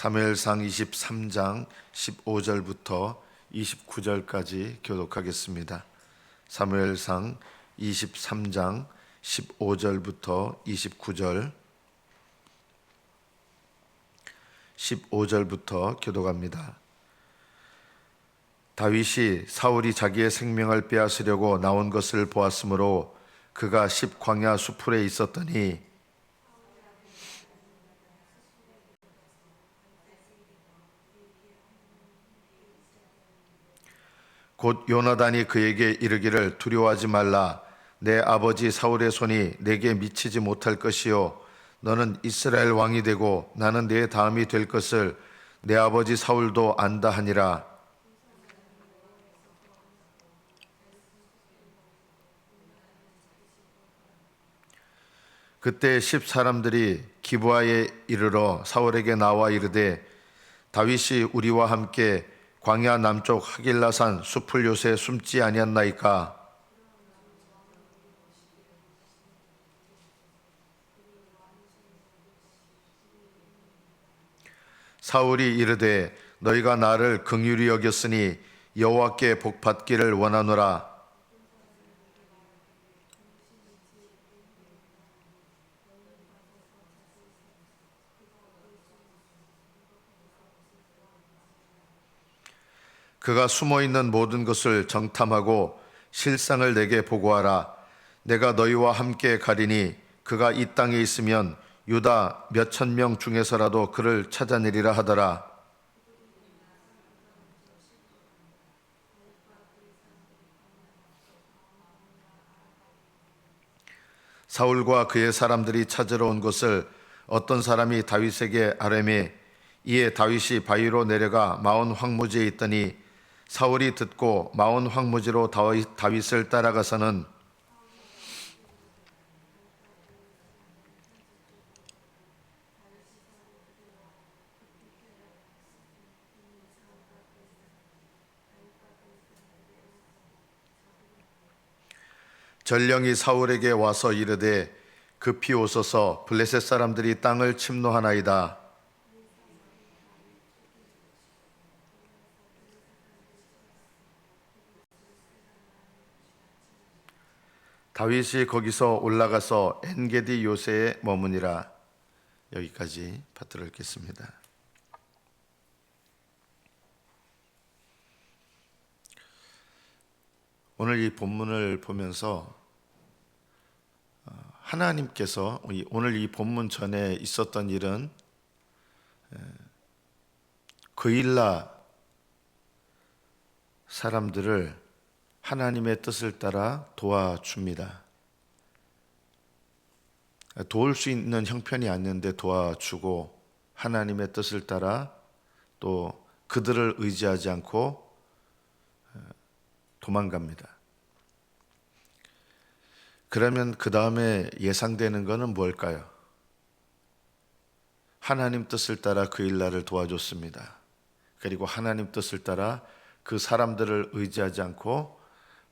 사무엘상 23장 15절부터 29절까지 교독하겠습니다. 사무엘상 23장 15절부터 29절 15절부터 교독합니다. 다윗이 사울이 자기의 생명을 빼앗으려고 나온 것을 보았으므로 그가 십광야 수풀에 있었더니 곧 요나단이 그에게 이르기를 두려워하지 말라. 내 아버지 사울의 손이 내게 미치지 못할 것이요 너는 이스라엘 왕이 되고 나는 내 다음이 될 것을 내 아버지 사울도 안다 하니라. 그때 10사람들이 기브아에 이르러 사울에게 나와 이르되 다윗이 우리와 함께 광야 남쪽 하길라산 숲을 요새 숨지 아니었나이까. 사울이 이르되 너희가 나를 긍휼히 여겼으니 여호와께 복 받기를 원하노라. 그가 숨어있는 모든 것을 정탐하고 실상을 내게 보고하라. 내가 너희와 함께 가리니 그가 이 땅에 있으면 유다 몇천 명 중에서라도 그를 찾아내리라 하더라. 사울과 그의 사람들이 찾으러 온 것을 어떤 사람이 다윗에게 아뢰매 이에 다윗이 바위로 내려가 마온 황무지에 있더니 사울이 듣고 마온 황무지로 다윗을 따라가서는 전령이 사울에게 와서 이르되 급히 오소서 블레셋 사람들이 땅을 침노하나이다. 다윗이 거기서 올라가서 엔게디 요새에 머무니라. 여기까지 파트를 읽겠습니다. 오늘 이 본문을 보면서 하나님께서 오늘 이 본문 전에 있었던 일은 그일라 사람들을 하나님의 뜻을 따라 도와줍니다. 도울 수 있는 형편이 아닌데 도와주고 하나님의 뜻을 따라 또 그들을 의지하지 않고 도망갑니다. 그러면 그 다음에 예상되는 것은 뭘까요? 하나님 뜻을 따라 그일라를 도와줬습니다. 그리고 하나님 뜻을 따라 그 사람들을 의지하지 않고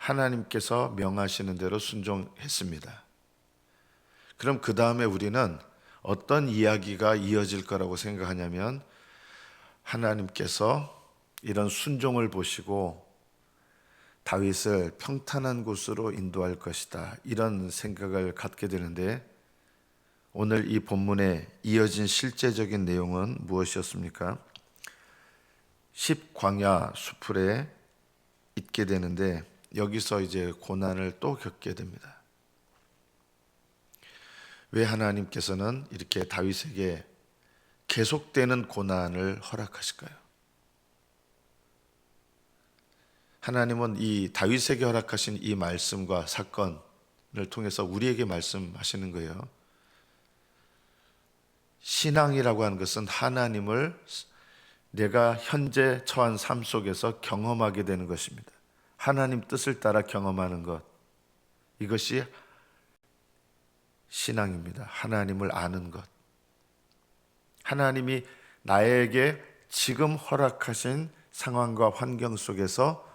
하나님께서 명하시는 대로 순종했습니다. 그럼 그 다음에 우리는 어떤 이야기가 이어질 거라고 생각하냐면 하나님께서 이런 순종을 보시고 다윗을 평탄한 곳으로 인도할 것이다. 이런 생각을 갖게 되는데 오늘 이 본문에 이어진 실제적인 내용은 무엇이었습니까? 십광야 수풀에 있게 되는데 여기서 이제 고난을 또 겪게 됩니다. 왜 하나님께서는 이렇게 다윗에게 계속되는 고난을 허락하실까요? 하나님은 이 다윗에게 허락하신 이 말씀과 사건을 통해서 우리에게 말씀하시는 거예요. 신앙이라고 하는 것은 하나님을 내가 현재 처한 삶 속에서 경험하게 되는 것입니다. 하나님 뜻을 따라 경험하는 것, 이것이 신앙입니다. 하나님을 아는 것. 하나님이 나에게 지금 허락하신 상황과 환경 속에서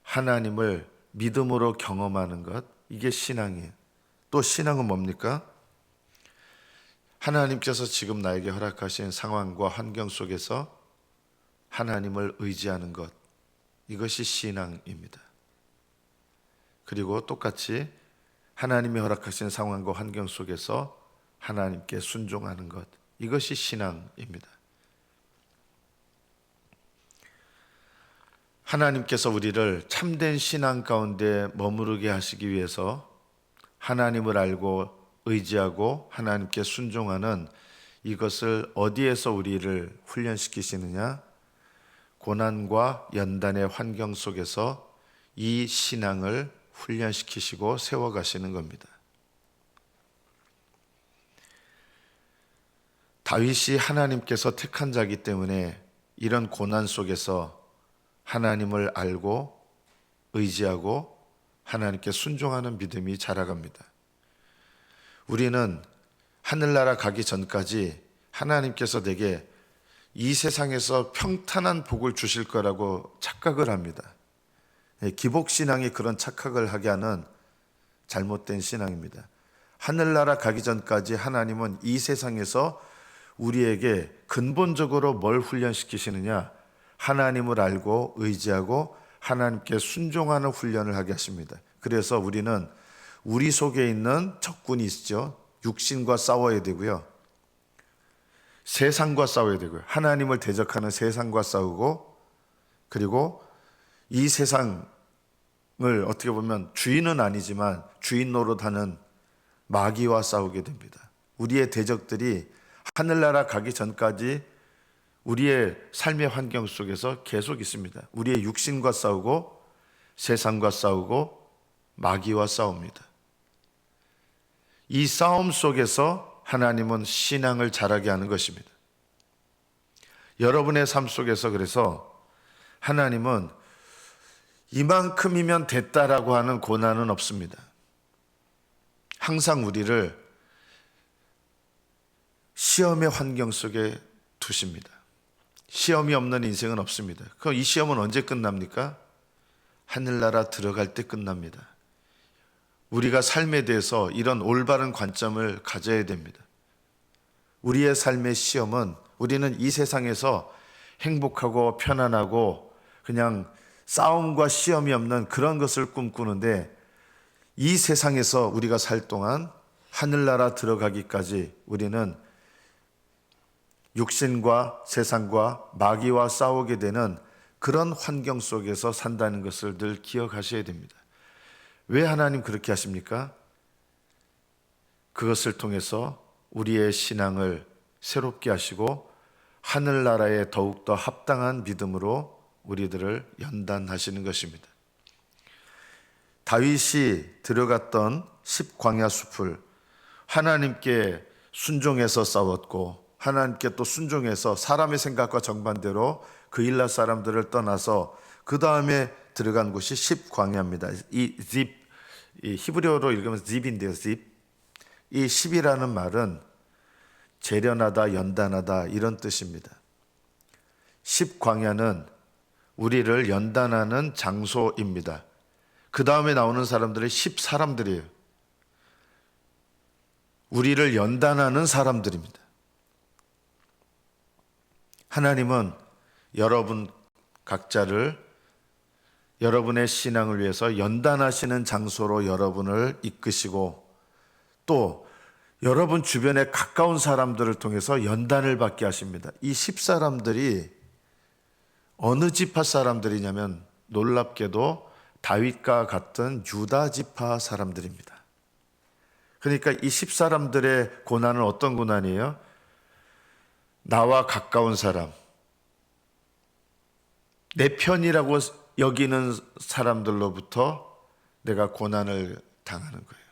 하나님을 믿음으로 경험하는 것, 이게 신앙이에요. 또 신앙은 뭡니까? 하나님께서 지금 나에게 허락하신 상황과 환경 속에서 하나님을 의지하는 것, 이것이 신앙입니다. 그리고 똑같이 하나님이 허락하신 상황과 환경 속에서 하나님께 순종하는 것, 이것이 신앙입니다. 하나님께서 우리를 참된 신앙 가운데 머무르게 하시기 위해서 하나님을 알고 의지하고 하나님께 순종하는 이것을 어디에서 우리를 훈련시키시느냐? 고난과 연단의 환경 속에서 이 신앙을 훈련시키시고 세워가시는 겁니다. 다윗이 하나님께서 택한 자이기 때문에 이런 고난 속에서 하나님을 알고 의지하고 하나님께 순종하는 믿음이 자라갑니다. 우리는 하늘나라 가기 전까지 하나님께서 내게 이 세상에서 평탄한 복을 주실 거라고 착각을 합니다. 기복신앙이 그런 착각을 하게 하는 잘못된 신앙입니다. 하늘나라 가기 전까지 하나님은 이 세상에서 우리에게 근본적으로 뭘 훈련시키시느냐? 하나님을 알고 의지하고 하나님께 순종하는 훈련을 하게 하십니다. 그래서 우리는 우리 속에 있는 적군이 있죠. 육신과 싸워야 되고요. 세상과 싸워야 되고요. 하나님을 대적하는 세상과 싸우고, 그리고 이 세상을 어떻게 보면 주인은 아니지만 주인 노릇하는 마귀와 싸우게 됩니다. 우리의 대적들이 하늘나라 가기 전까지 우리의 삶의 환경 속에서 계속 있습니다. 우리의 육신과 싸우고 세상과 싸우고 마귀와 싸웁니다. 이 싸움 속에서 하나님은 신앙을 자라게 하는 것입니다. 여러분의 삶 속에서 그래서 하나님은 이만큼이면 됐다라고 하는 고난은 없습니다. 항상 우리를 시험의 환경 속에 두십니다. 시험이 없는 인생은 없습니다. 그럼 이 시험은 언제 끝납니까? 하늘나라 들어갈 때 끝납니다. 우리가 삶에 대해서 이런 올바른 관점을 가져야 됩니다. 우리의 삶의 시험은 우리는 이 세상에서 행복하고 편안하고 그냥 싸움과 시험이 없는 그런 것을 꿈꾸는데, 이 세상에서 우리가 살 동안 하늘나라 들어가기까지 우리는 육신과 세상과 마귀와 싸우게 되는 그런 환경 속에서 산다는 것을 늘 기억하셔야 됩니다. 왜 하나님 그렇게 하십니까? 그것을 통해서 우리의 신앙을 새롭게 하시고 하늘나라에 더욱더 합당한 믿음으로 우리들을 연단하시는 것입니다. 다윗이 들어갔던 10광야 숲을 하나님께 순종해서 싸웠고, 하나님께 또 순종해서 사람의 생각과 정반대로 그일라 사람들을 떠나서 그 다음에 들어간 곳이 10광야입니다. 이 히브리어로 읽으면 집인데요. 집. 이 10이라는 말은 재련하다, 연단하다 이런 뜻입니다. 10광야는 우리를 연단하는 장소입니다. 그 다음에 나오는 사람들이 10사람들이에요. 우리를 연단하는 사람들입니다. 하나님은 여러분 각자를 여러분의 신앙을 위해서 연단하시는 장소로 여러분을 이끄시고, 또 여러분 주변에 가까운 사람들을 통해서 연단을 받게 하십니다. 이 10사람들이 어느 지파 사람들이냐면 놀랍게도 다윗과 같은 유다 지파 사람들입니다. 그러니까 이 10사람들의 고난은 어떤 고난이에요? 나와 가까운 사람, 내 편이라고 여기는 사람들로부터 내가 고난을 당하는 거예요.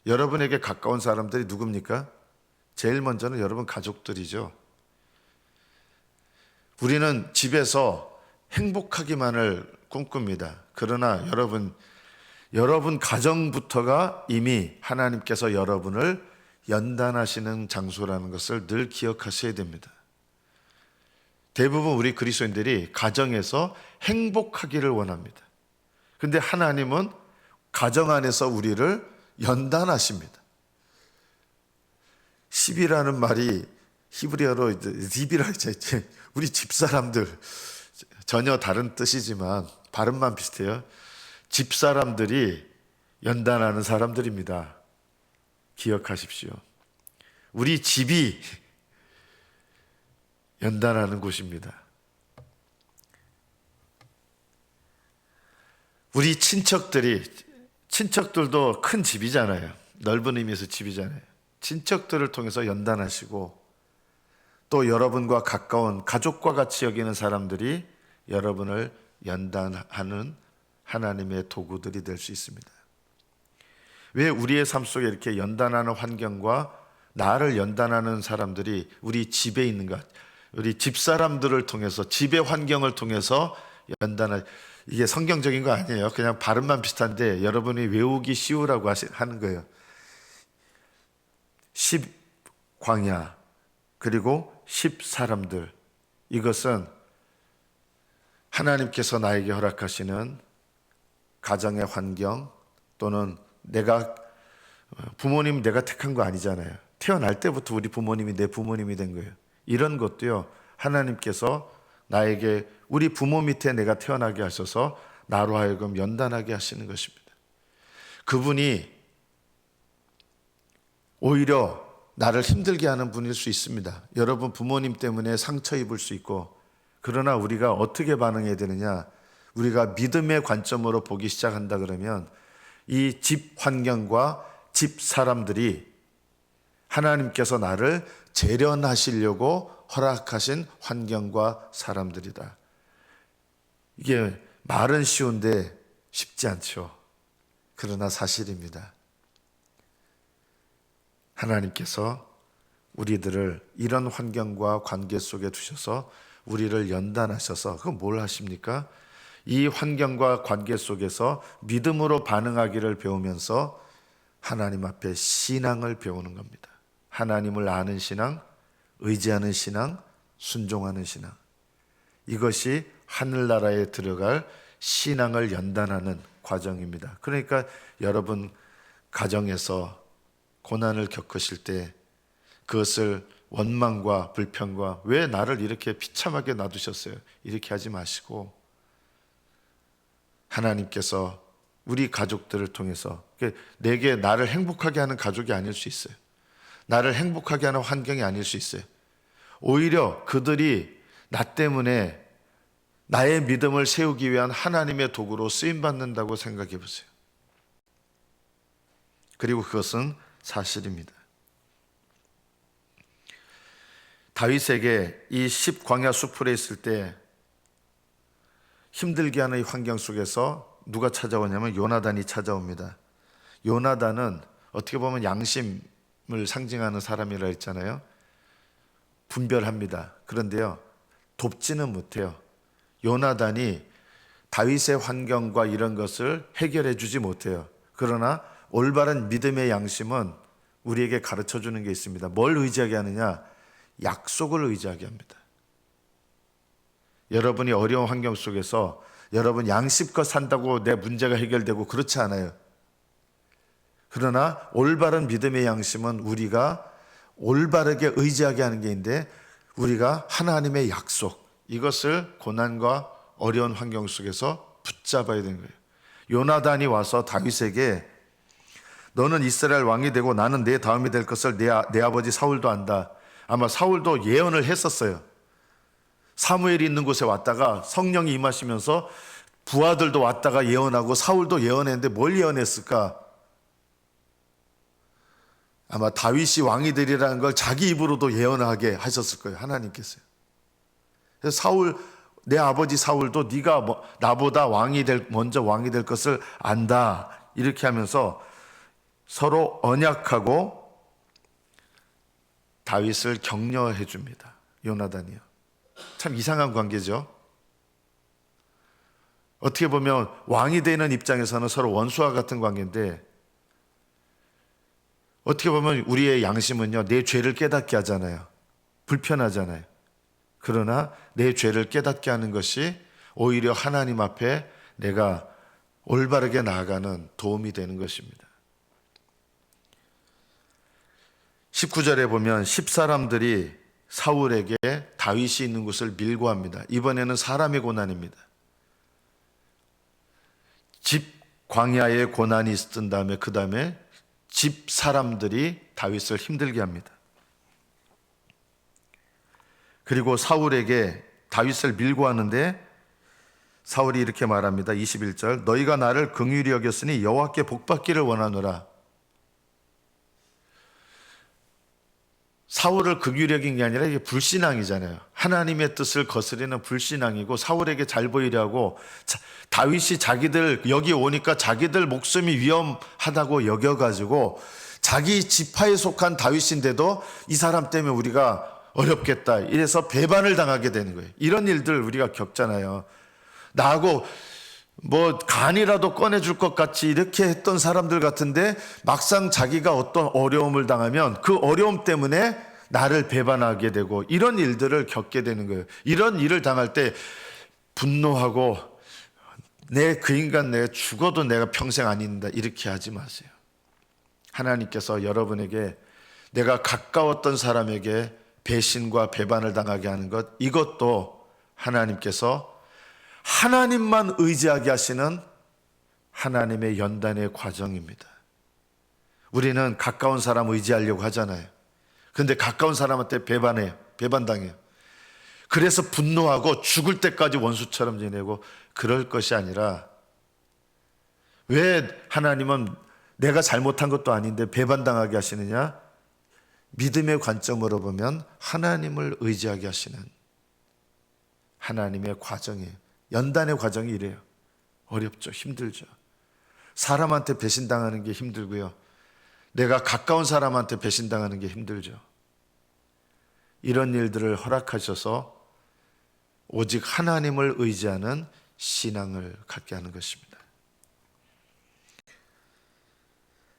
여러분에게 가까운 사람들이 누굽니까? 제일 먼저는 여러분 가족들이죠. 우리는 집에서 행복하기만을 꿈꿉니다. 그러나 여러분 가정부터가 이미 하나님께서 여러분을 연단하시는 장소라는 것을 늘 기억하셔야 됩니다. 대부분 우리 그리스도인들이 가정에서 행복하기를 원합니다. 그런데 하나님은 가정 안에서 우리를 연단하십니다. 십이라는 말이 히브리어로 립이라 이제 우리 집사람들, 전혀 다른 뜻이지만 발음만 비슷해요. 집사람들이 연단하는 사람들입니다. 기억하십시오. 우리 집이 연단하는 곳입니다. 우리 친척들도 큰 집이잖아요. 넓은 의미에서 집이잖아요. 친척들을 통해서 연단하시고, 또 여러분과 가까운 가족과 같이 여기는 사람들이 여러분을 연단하는 하나님의 도구들이 될 수 있습니다. 왜 우리의 삶 속에 이렇게 연단하는 환경과 나를 연단하는 사람들이 우리 집에 있는가? 우리 집사람들을 통해서, 집의 환경을 통해서 이게 성경적인 거 아니에요. 그냥 발음만 비슷한데 여러분이 외우기 쉬우라고 하는 거예요. 10광야 그리고 10사람들, 이것은 하나님께서 나에게 허락하시는 가정의 환경, 또는 부모님 내가 택한 거 아니잖아요. 태어날 때부터 우리 부모님이 내 부모님이 된 거예요. 이런 것도요, 하나님께서 나에게 우리 부모 밑에 내가 태어나게 하셔서 나로 하여금 연단하게 하시는 것입니다. 그분이 오히려 나를 힘들게 하는 분일 수 있습니다. 여러분 부모님 때문에 상처 입을 수 있고, 그러나 우리가 어떻게 반응해야 되느냐? 우리가 믿음의 관점으로 보기 시작한다 그러면 이 집 환경과 집 사람들이 하나님께서 나를 재련하시려고 허락하신 환경과 사람들이다. 이게 말은 쉬운데 쉽지 않죠. 그러나 사실입니다. 하나님께서 우리들을 이런 환경과 관계 속에 두셔서 우리를 연단하셔서, 그건 뭘 하십니까? 이 환경과 관계 속에서 믿음으로 반응하기를 배우면서 하나님 앞에 신앙을 배우는 겁니다. 하나님을 아는 신앙, 의지하는 신앙, 순종하는 신앙. 이것이 하늘나라에 들어갈 신앙을 연단하는 과정입니다. 그러니까 여러분 가정에서 고난을 겪으실 때 그것을 원망과 불평과 왜 나를 이렇게 비참하게 놔두셨어요? 이렇게 하지 마시고, 하나님께서 우리 가족들을 통해서, 내게 나를 행복하게 하는 가족이 아닐 수 있어요. 나를 행복하게 하는 환경이 아닐 수 있어요. 오히려 그들이 나 때문에 나의 믿음을 세우기 위한 하나님의 도구로 쓰임받는다고 생각해 보세요. 그리고 그것은 사실입니다. 다윗에게 이 10광야 수풀에 있을 때 힘들게 하는 이 환경 속에서 누가 찾아오냐면 요나단이 찾아옵니다. 요나단은 어떻게 보면 양심을 상징하는 사람이라 했잖아요. 분별합니다. 그런데요, 돕지는 못해요. 요나단이 다윗의 환경과 이런 것을 해결해 주지 못해요. 그러나 올바른 믿음의 양심은 우리에게 가르쳐 주는 게 있습니다. 뭘 의지하게 하느냐? 약속을 의지하게 합니다. 여러분이 어려운 환경 속에서 여러분 양심껏 산다고 내 문제가 해결되고 그렇지 않아요. 그러나 올바른 믿음의 양심은 우리가 올바르게 의지하게 하는 게 있는데, 우리가 하나님의 약속, 이것을 고난과 어려운 환경 속에서 붙잡아야 되는 거예요. 요나단이 와서 다윗에게 너는 이스라엘 왕이 되고 나는 내 다음이 될 것을 내 아버지 사울도 안다. 아마 사울도 예언을 했었어요. 사무엘이 있는 곳에 왔다가 성령이 임하시면서 부하들도 왔다가 예언하고 사울도 예언했는데 뭘 예언했을까? 아마 다윗이 왕이 되리라는 걸 자기 입으로도 예언하게 하셨을 거예요. 하나님께서요. 그래서 내 아버지 사울도 네가 나보다 먼저 왕이 될 것을 안다. 이렇게 하면서 서로 언약하고 다윗을 격려해 줍니다. 요나단이요. 참 이상한 관계죠. 어떻게 보면 왕이 되는 입장에서는 서로 원수와 같은 관계인데, 어떻게 보면 우리의 양심은요, 내 죄를 깨닫게 하잖아요. 불편하잖아요. 그러나 내 죄를 깨닫게 하는 것이 오히려 하나님 앞에 내가 올바르게 나아가는 도움이 되는 것입니다. 19절에 보면 10사람들이 사울에게 다윗이 있는 곳을 밀고 합니다. 이번에는 사람의 고난입니다. 집 광야의 고난이 있었던 다음에 그 다음에 집 사람들이 다윗을 힘들게 합니다. 그리고 사울에게 다윗을 밀고 하는데 사울이 이렇게 말합니다. 21절, 너희가 나를 긍휼히 여겼으니 여호와께 복받기를 원하노라. 사울을 긍휼히 여긴 게 아니라 이게 불신앙이잖아요. 하나님의 뜻을 거스리는 불신앙이고, 사울에게 잘 보이려고 다윗이 자기들 여기 오니까 자기들 목숨이 위험하다고 여겨가지고 자기 지파에 속한 다윗인데도 이 사람 때문에 우리가 어렵겠다 이래서 배반을 당하게 되는 거예요. 이런 일들 우리가 겪잖아요. 나하고 뭐 간이라도 꺼내줄 것 같이 이렇게 했던 사람들 같은데 막상 자기가 어떤 어려움을 당하면 그 어려움 때문에 나를 배반하게 되고 이런 일들을 겪게 되는 거예요. 이런 일을 당할 때 분노하고 그 인간 내가 죽어도 내가 평생 안 잊는다 이렇게 하지 마세요. 하나님께서 여러분에게 내가 가까웠던 사람에게 배신과 배반을 당하게 하는 것, 이것도 하나님께서 하나님만 의지하게 하시는 하나님의 연단의 과정입니다. 우리는 가까운 사람 의지하려고 하잖아요. 그런데 가까운 사람한테 배반당해요. 그래서 분노하고 죽을 때까지 원수처럼 지내고 그럴 것이 아니라, 왜 하나님은 내가 잘못한 것도 아닌데 배반당하게 하시느냐? 믿음의 관점으로 보면 하나님을 의지하게 하시는 하나님의 과정이에요. 연단의 과정이 이래요. 어렵죠. 힘들죠. 사람한테 배신당하는 게 힘들고요. 내가 가까운 사람한테 배신당하는 게 힘들죠. 이런 일들을 허락하셔서 오직 하나님을 의지하는 신앙을 갖게 하는 것입니다.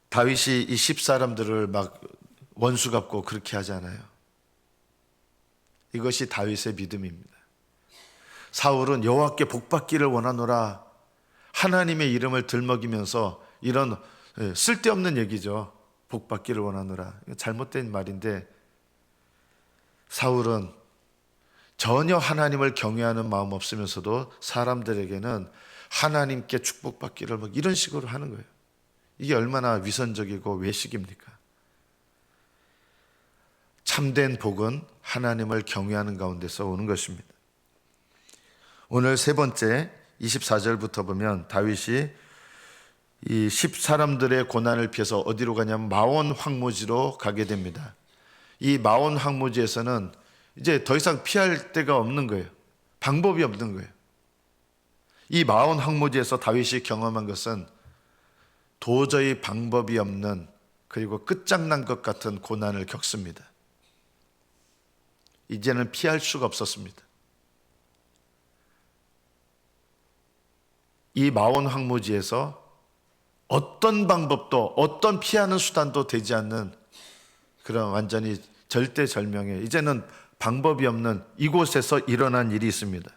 다윗이 이 10사람들을 막 원수 갚고 그렇게 하잖아요. 이것이 다윗의 믿음입니다. 사울은 여호와께 복받기를 원하노라, 하나님의 이름을 들먹이면서 이런 쓸데없는 얘기죠. 복받기를 원하노라. 잘못된 말인데, 사울은 전혀 하나님을 경외하는 마음 없으면서도 사람들에게는 하나님께 축복받기를 막 이런 식으로 하는 거예요. 이게 얼마나 위선적이고 외식입니까? 참된 복은 하나님을 경외하는 가운데서 오는 것입니다. 오늘 세 번째 24절부터 보면 다윗이 이 10사람들의 고난을 피해서 어디로 가냐면 마온 황무지로 가게 됩니다. 이 마온 황무지에서는 이제 더 이상 피할 데가 없는 거예요. 방법이 없는 거예요. 이 마온 황무지에서 다윗이 경험한 것은 도저히 방법이 없는, 그리고 끝장난 것 같은 고난을 겪습니다. 이제는 피할 수가 없었습니다. 이 마온 황무지에서 어떤 방법도, 어떤 피하는 수단도 되지 않는 그런 완전히 절대절명의, 이제는 방법이 없는 이곳에서 일어난 일이 있습니다.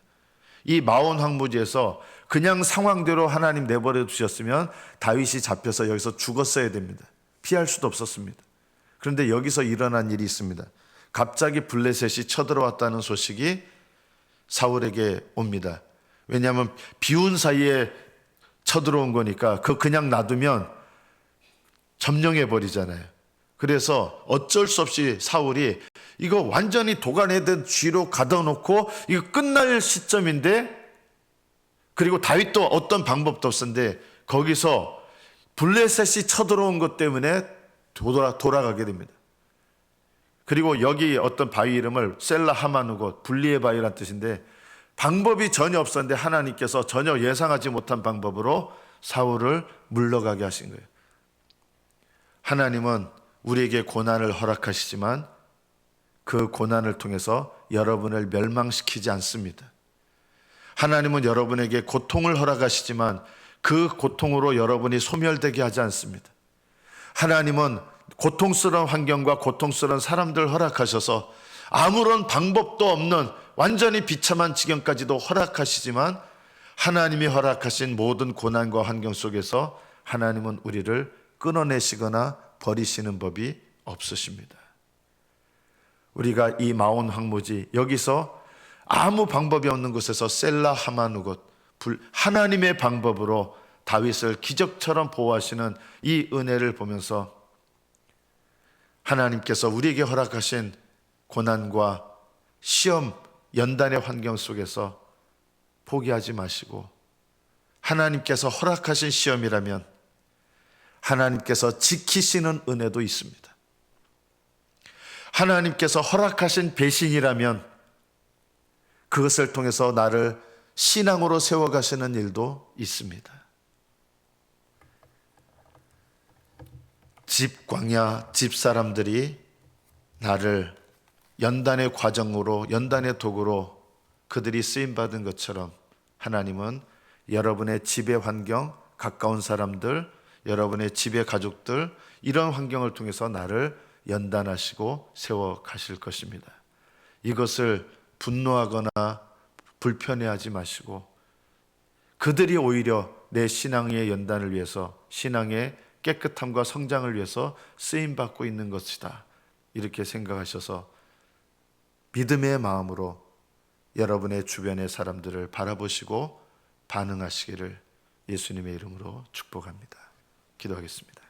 이 마온 황무지에서 그냥 상황대로 하나님 내버려 두셨으면 다윗이 잡혀서 여기서 죽었어야 됩니다. 피할 수도 없었습니다. 그런데 여기서 일어난 일이 있습니다. 갑자기 블레셋이 쳐들어왔다는 소식이 사울에게 옵니다. 왜냐하면 비운 사이에 쳐들어온 거니까 그냥 놔두면 점령해 버리잖아요. 그래서 어쩔 수 없이 사울이 이거 완전히 도가내듯 쥐로 가둬놓고 이거 끝날 시점인데, 그리고 다윗도 어떤 방법도 없었는데 거기서 블레셋이 쳐들어온 것 때문에 돌아가게 됩니다. 그리고 여기 어떤 바위 이름을 셀라 하마누고 분리의 바위란 뜻인데, 방법이 전혀 없었는데 하나님께서 전혀 예상하지 못한 방법으로 사울을 물러가게 하신 거예요. 하나님은 우리에게 고난을 허락하시지만 그 고난을 통해서 여러분을 멸망시키지 않습니다. 하나님은 여러분에게 고통을 허락하시지만 그 고통으로 여러분이 소멸되게 하지 않습니다. 하나님은 고통스러운 환경과 고통스러운 사람들 허락하셔서 아무런 방법도 없는 완전히 비참한 지경까지도 허락하시지만, 하나님이 허락하신 모든 고난과 환경 속에서 하나님은 우리를 끊어내시거나 버리시는 법이 없으십니다. 우리가 이 마온 황무지 여기서 아무 방법이 없는 곳에서 셀라 하마누곳 하나님의 방법으로 다윗을 기적처럼 보호하시는 이 은혜를 보면서 하나님께서 우리에게 허락하신 고난과 시험, 연단의 환경 속에서 포기하지 마시고 하나님께서 허락하신 시험이라면 하나님께서 지키시는 은혜도 있습니다. 하나님께서 허락하신 배신이라면 그것을 통해서 나를 신앙으로 세워가시는 일도 있습니다. 광야 집사람들이 나를 연단의 과정으로, 연단의 도구로 그들이 쓰임받은 것처럼 하나님은 여러분의 집의 환경, 가까운 사람들, 여러분의 집의 가족들, 이런 환경을 통해서 나를 연단하시고 세워 가실 것입니다. 이것을 분노하거나 불편해하지 마시고 그들이 오히려 내 신앙의 연단을 위해서, 신앙의 깨끗함과 성장을 위해서 쓰임받고 있는 것이다, 이렇게 생각하셔서 믿음의 마음으로 여러분의 주변의 사람들을 바라보시고 반응하시기를 예수님의 이름으로 축복합니다. 기도하겠습니다.